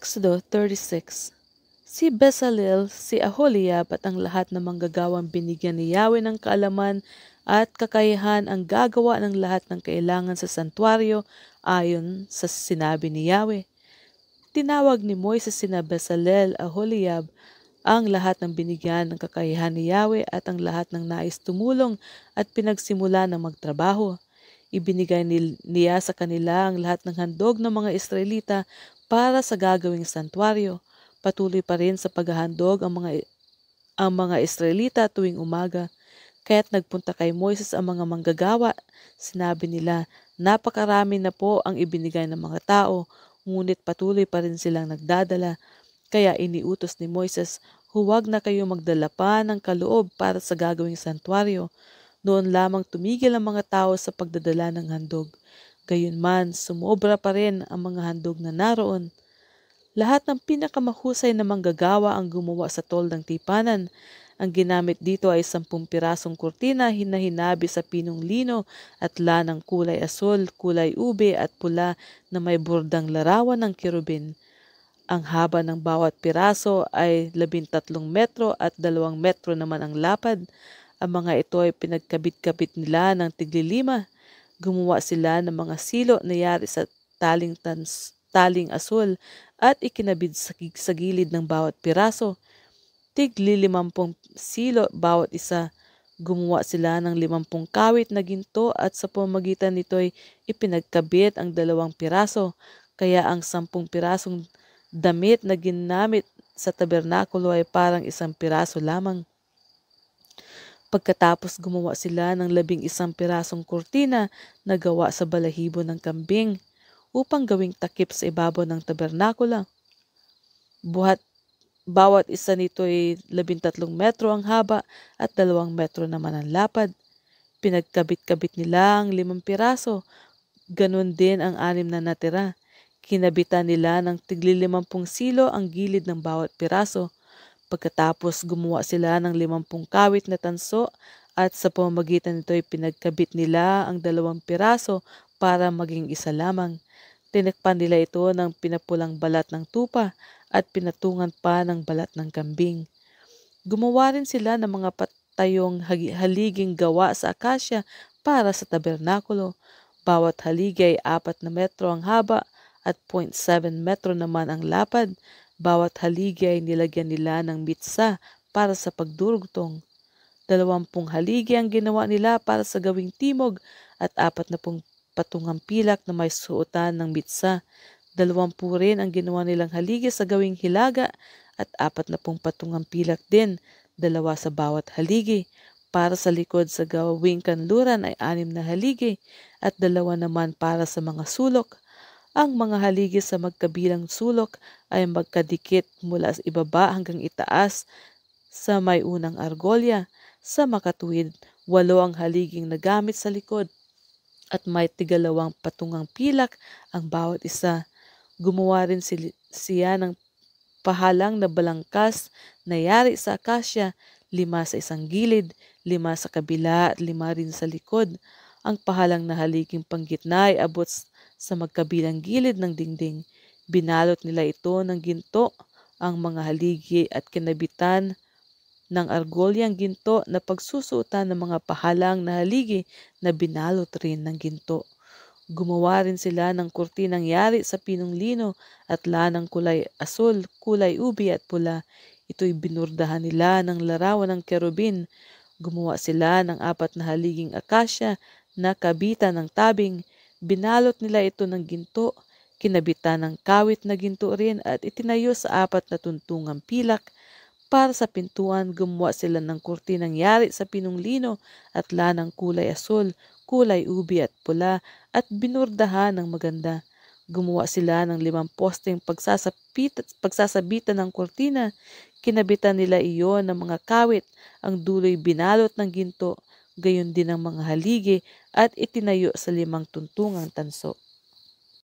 Exodo 36. Si Bezalel, si Aholiab at ang lahat ng manggagawang binigyan ni Yahweh ng kaalaman at kakayahan ang gagawa ng lahat ng kailangan sa santuaryo ayon sa sinabi ni Yahweh. Tinawag ni Moises sina Bezalel, Aholiab, ang lahat ng binigyan ng kakayahan ni Yahweh at ang lahat ng nais tumulong at pinagsimula ng magtrabaho. Ibinigay niya sa kanila ang lahat ng handog ng mga Israelita para sa gagawing santuaryo. Patuloy pa rin sa paghahandog ang mga Israelita tuwing umaga. Kaya't nagpunta kay Moises ang mga manggagawa. Sinabi nila, napakarami na po ang ibinigay ng mga tao, ngunit patuloy pa rin silang nagdadala. Kaya iniutos ni Moises, huwag na kayo magdala pa ng kaloob para sa gagawing santuaryo. Noon lamang tumigil ang mga tao sa pagdadala ng handog. Gayunman, sumobra pa rin ang mga handog na naroon. Lahat ng pinakamahusay na manggagawa ang gumawa sa toldang tipanan. Ang ginamit dito ay 10 pirasong kurtina na hinabi sa pinong lino at lanang kulay asul, kulay ube at pula na may bordang larawan ng kirubin. Ang haba ng bawat piraso ay 13 metro at 2 metro naman ang lapad. Ang mga ito ay pinagkabit-kabit nila ng tigli-5. Gumawa sila ng mga silo na yari sa taling asul at ikinabid sa gilid ng bawat piraso. Tigli-50 silo bawat isa. Gumawa sila ng 50 kawit na ginto at sa pamamagitan nito'y ipinagkabit ang 2 piraso. Kaya ang 10 pirasong damit na ginamit sa tabernakulo ay parang 1 piraso lamang. Pagkatapos gumawa sila ng 11 pirasong kurtina na gawa sa balahibo ng kambing upang gawing takip sa ibabaw ng tabernakula. Bawat isa nito ay 13 metro ang haba at 2 metro naman ang lapad. Pinagkabit-kabit nila ang 5 piraso, ganun din ang 6 na natira. Kinabitan nila ng tigli-50 silo ang gilid ng bawat piraso. Pagkatapos gumawa sila ng 50 kawit na tanso at sa pamamagitan nito ay pinagkabit nila ang 2 piraso para maging isa lamang. Tinakpan nila ito ng pinapulang balat ng tupa at pinatungan pa ng balat ng kambing. Gumawa rin sila ng mga patayong haliging gawa sa akasya para sa tabernakulo. Bawat haligi ay 4 na metro ang haba at 0.7 metro naman ang lapad. Bawat haligi ay nilagyan nila ng mitsa para sa pagdurugtong. 20 haligi ang ginawa nila para sa gawing timog at 40 patungang pilak na may suotan ng mitsa. 20 rin ang ginawa nilang haligi sa gawing hilaga at 40 patungang pilak din, 2 sa bawat haligi. Para sa likod sa gawing kanluran ay 6 na haligi at 2 naman para sa mga sulok. Ang mga haligi sa magkabilang sulok ay magkadikit mula sa ibaba hanggang itaas sa may unang argolya. Sa makatuwid, 8 ang haliging nagamit sa likod at may 2 patungang pilak ang bawat isa. Gumawa rin siya ng pahalang na balangkas na yari sa akasya, 5 sa isang gilid, 5 sa kabila at 5 rin sa likod. Ang pahalang na haliging panggitna ay abot sa magkabilang gilid ng dingding. Binalot nila ito ng ginto ang mga haligi at kinabitan ng argolyang ginto na pagsusuotan ng mga pahalang na haligi na binalot rin ng ginto. Gumawa rin sila ng kurtinang yari sa pinong lino at lanang kulay asul, kulay ubi at pula. Ito'y binurdahan nila ng larawan ng kerubin. Gumawa sila ng 4 na haliging akasya na kabitan ng tabing. Binalot nila ito ng ginto, kinabitan ng kawit na ginto rin at itinayo sa 4 na tuntungang pilak. Para sa pintuan, gumawa sila ng kurtinang yari sa pinong lino at lanang kulay asul, kulay ubi at pula at binurdahan ng maganda. Gumawa sila ng 5 posteng pagsasabitan ng kurtina. Kinabitan nila iyon ng mga kawit, ang dulo'y binalot ng ginto, gayon din ang mga haligi at itinayo sa 5 tuntungang tanso.